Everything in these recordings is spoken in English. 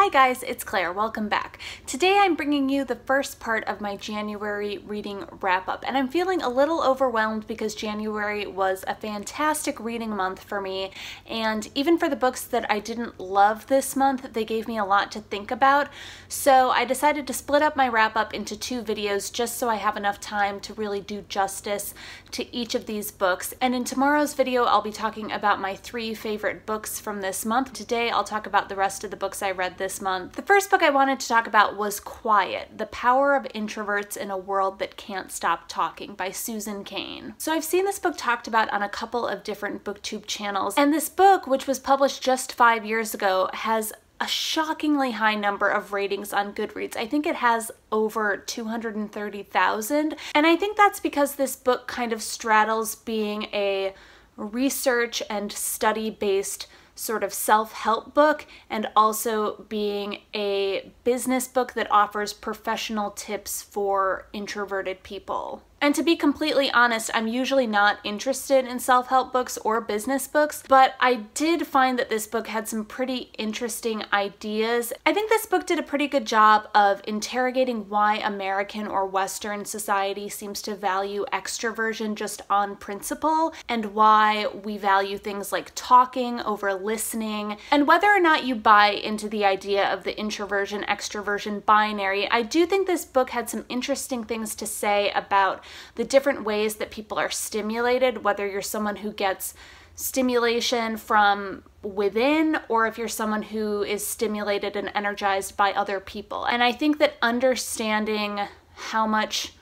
Hi guys, it's Claire. Welcome back. Today I'm bringing you the first part of my January reading wrap-up, and I'm feeling a little overwhelmed because January was a fantastic reading month for me, and even for the books that I didn't love this month, they gave me a lot to think about. So I decided to split up my wrap-up into two videos just so I have enough time to really do justice to each of these books. And in tomorrow's video, I'll be talking about my 3 favorite books from this month. Today, I'll talk about the rest of the books I read this month. The first book I wanted to talk about was Quiet: The Power of Introverts in a World That Can't Stop Talking by Susan Cain. So I've seen this book talked about on a couple of different booktube channels, and this book, which was published just 5 years ago, has a shockingly high number of ratings on Goodreads. I think it has over 230,000, and I think that's because this book kind of straddles being a research and study-based sort of self-help book and also being a business book that offers professional tips for introverted people. And to be completely honest, I'm usually not interested in self-help books or business books, but I did find that this book had some pretty interesting ideas. I think this book did a pretty good job of interrogating why American or Western society seems to value extroversion just on principle, and why we value things like talking over listening, and whether or not you buy into the idea of the introversion-extroversion binary. I do think this book had some interesting things to say about the different ways that people are stimulated, whether you're someone who gets stimulation from within or if you're someone who is stimulated and energized by other people. And I think that understanding how much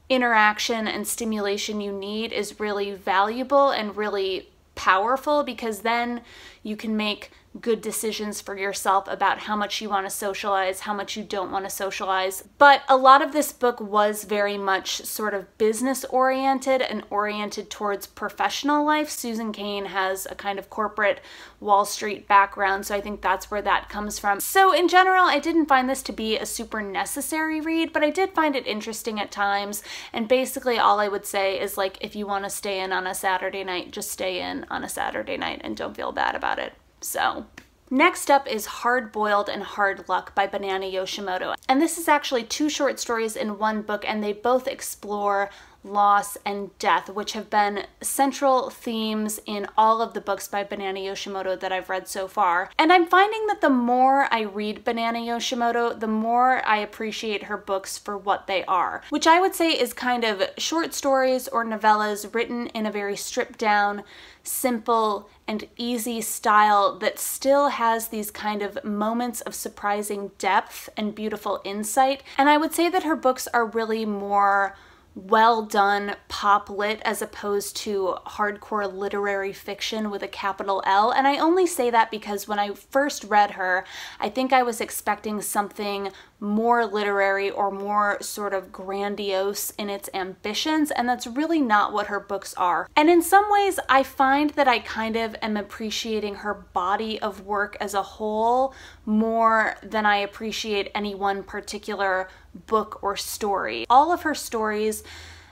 interaction and stimulation you need is really valuable and really powerful, because then you can make good decisions for yourself about how much you want to socialize, how much you don't want to socialize. But a lot of this book was very much sort of business oriented and oriented towards professional life. Susan Cain has a kind of corporate Wall Street background, so I think that's where that comes from. So in general, I didn't find this to be a super necessary read, but I did find it interesting at times. And basically all I would say is, like, if you want to stay in on a Saturday night, just stay in on a Saturday night and don't feel bad about it. So next up is Hard-Boiled and Hard Luck by Banana Yoshimoto. And this is actually 2 short stories in one book, and they both explore loss and death, which have been central themes in all of the books by Banana Yoshimoto that I've read so far. And I'm finding that the more I read Banana Yoshimoto, the more I appreciate her books for what they are, which I would say is kind of short stories or novellas written in a very stripped down, simple, and easy style that still has these kind of moments of surprising depth and beautiful insight. And I would say that her books are really more well done pop lit as opposed to hardcore literary fiction with a capital L. And I only say that because when I first read her, I think I was expecting something more literary or more sort of grandiose in its ambitions, and that's really not what her books are. And in some ways, I find that I kind of am appreciating her body of work as a whole more than I appreciate any one particular book or story. All of her stories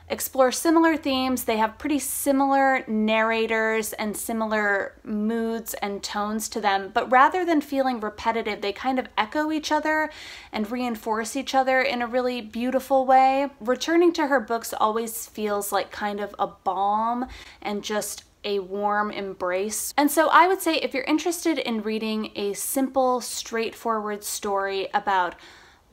explore similar themes, they have pretty similar narrators and similar moods and tones to them, but rather than feeling repetitive, they kind of echo each other and reinforce each other in a really beautiful way. Returning to her books always feels like kind of a balm and just a warm embrace. And so I would say if you're interested in reading a simple, straightforward story about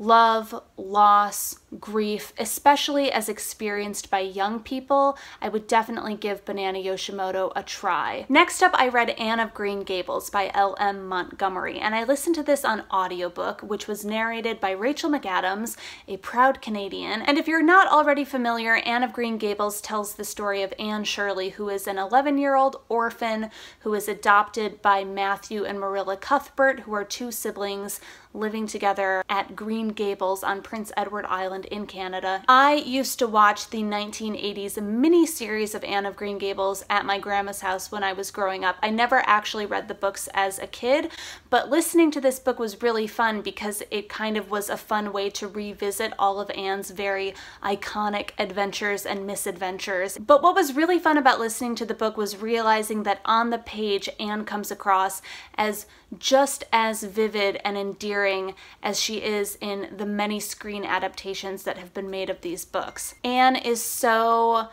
love, loss, grief, especially as experienced by young people, I would definitely give Banana Yoshimoto a try. Next up, I read Anne of Green Gables by L.M. Montgomery, and I listened to this on audiobook, which was narrated by Rachel McAdams, a proud Canadian. And if you're not already familiar, Anne of Green Gables tells the story of Anne Shirley, who is an 11-year-old orphan who is adopted by Matthew and Marilla Cuthbert, who are 2 siblings living together at Green Gables on Prince Edward Island in Canada. I used to watch the 1980s mini-series of Anne of Green Gables at my grandma's house when I was growing up. I never actually read the books as a kid, but listening to this book was really fun because it kind of was a fun way to revisit all of Anne's very iconic adventures and misadventures. But what was really fun about listening to the book was realizing that on the page Anne comes across as just as vivid and endearing as she is in the many screen adaptations that have been made of these books. Anne is so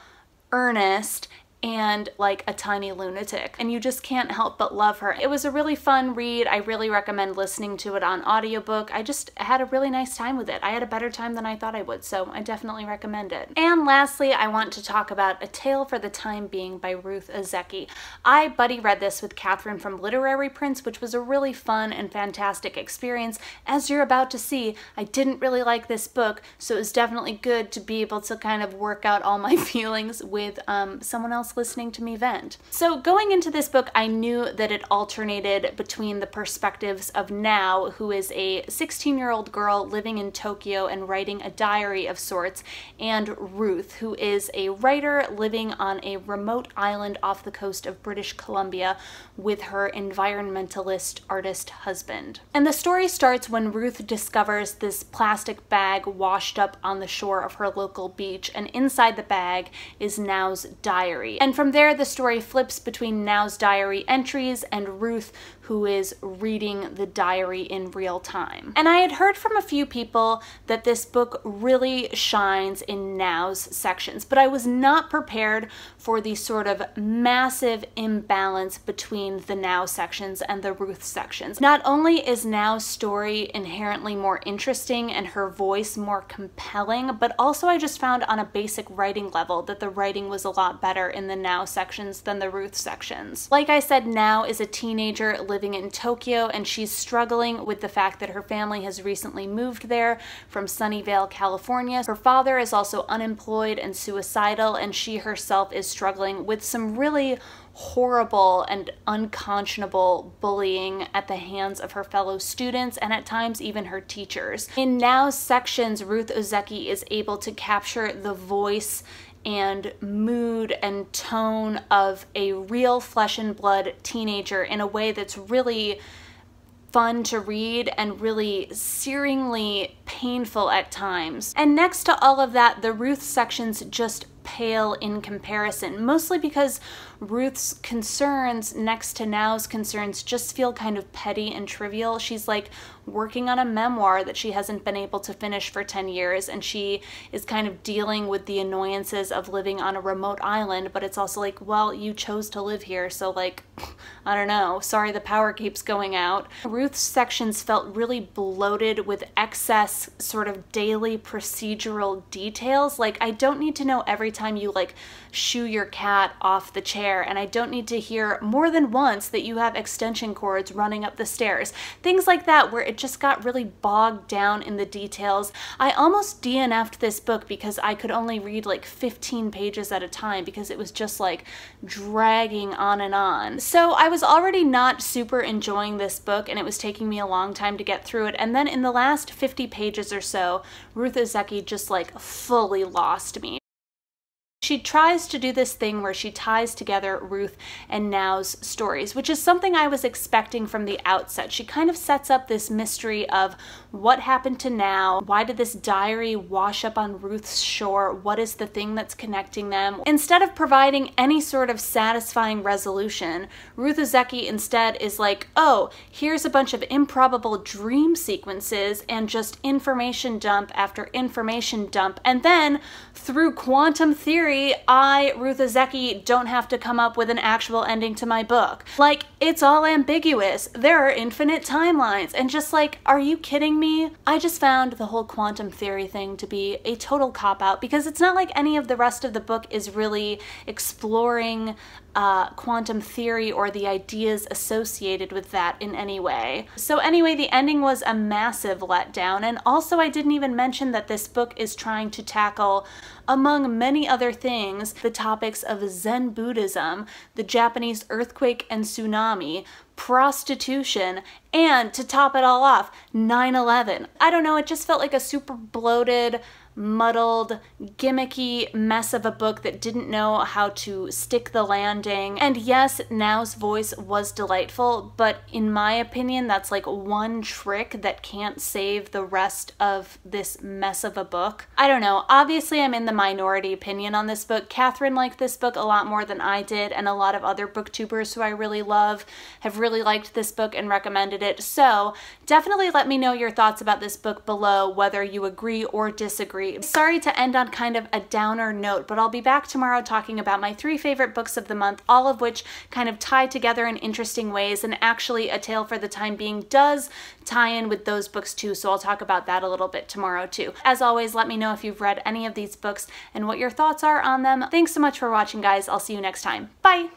earnest and like a tiny lunatic, and you just can't help but love her. It was a really fun read. I really recommend listening to it on audiobook. I just had a really nice time with it. I had a better time than I thought I would, so I definitely recommend it. And lastly, I want to talk about A Tale for the Time Being by Ruth Ozeki. I buddy read this with Catherine from Literary Prince, which was a really fun and fantastic experience. As you're about to see, I didn't really like this book, so it was definitely good to be able to kind of work out all my feelings with someone else listening to me vent. So going into this book, I knew that it alternated between the perspectives of Nao, who is a 16-year-old girl living in Tokyo and writing a diary of sorts, and Ruth, who is a writer living on a remote island off the coast of British Columbia with her environmentalist artist husband. And the story starts when Ruth discovers this plastic bag washed up on the shore of her local beach, and inside the bag is Nao's diary. And from there, the story flips between Nao's diary entries and Ruth, who is reading the diary in real time. And I had heard from a few people that this book really shines in Nao's sections, but I was not prepared for the sort of massive imbalance between the Nao sections and the Ruth sections. Not only is Nao's story inherently more interesting and her voice more compelling, but also I just found on a basic writing level that the writing was a lot better in the Nao sections than the Ruth sections. Like I said, Nao is a teenager living in Tokyo, and she's struggling with the fact that her family has recently moved there from Sunnyvale, California. Her father is also unemployed and suicidal, and she herself is struggling with some really horrible and unconscionable bullying at the hands of her fellow students and at times even her teachers. In Nao's sections, Ruth Ozeki is able to capture the voice and mood and tone of a real flesh and blood teenager in a way that's really fun to read and really searingly painful at times. And next to all of that, the Ruth sections just pale in comparison, mostly because Ruth's concerns next to Nao's concerns just feel kind of petty and trivial. She's like working on a memoir that she hasn't been able to finish for 10 years, and she is kind of dealing with the annoyances of living on a remote island, but it's also like, well, you chose to live here, so like, I don't know, sorry the power keeps going out. Ruth's sections felt really bloated with excess sort of daily procedural details. Like, I don't need to know every time you like shoo your cat off the chair, and I don't need to hear more than once that you have extension cords running up the stairs. Things like that where it just got really bogged down in the details. I almost DNF'd this book because I could only read like 15 pages at a time because it was just like dragging on and on. So I was already not super enjoying this book, and it was taking me a long time to get through it, and then in the last 50 pages or so, Ruth Ozeki just like fully lost me. She tries to do this thing where she ties together Ruth and Nao's stories, which is something I was expecting from the outset. She kind of sets up this mystery of what happened to Nao, why did this diary wash up on Ruth's shore, what is the thing that's connecting them. Instead of providing any sort of satisfying resolution, Ruth Ozeki instead is like, oh, here's a bunch of improbable dream sequences and just information dump after information dump, and then through quantum theory, Ruth Ozeki, don't have to come up with an actual ending to my book. Like, it's all ambiguous. There are infinite timelines, and just like, are you kidding me? I just found the whole quantum theory thing to be a total cop-out, because it's not like any of the rest of the book is really exploring quantum theory or the ideas associated with that in any way. So anyway, the ending was a massive letdown, and also I didn't even mention that this book is trying to tackle, among many other things, the topics of Zen Buddhism, the Japanese earthquake and tsunami, prostitution, and to top it all off, 9/11. I don't know, it just felt like a super bloated, muddled, gimmicky mess of a book that didn't know how to stick the landing. And yes, Now's voice was delightful, but in my opinion, that's like one trick that can't save the rest of this mess of a book. I don't know. Obviously, I'm in the minority opinion on this book. Catherine liked this book a lot more than I did, and a lot of other booktubers who I really love have really liked this book and recommended it. So definitely let me know your thoughts about this book below, whether you agree or disagree. Sorry to end on kind of a downer note, but I'll be back tomorrow talking about my 3 favorite books of the month, all of which kind of tie together in interesting ways, and actually A Tale for the Time Being does tie in with those books too, so I'll talk about that a little bit tomorrow too. As always, let me know if you've read any of these books and what your thoughts are on them. Thanks so much for watching, guys. I'll see you next time. Bye!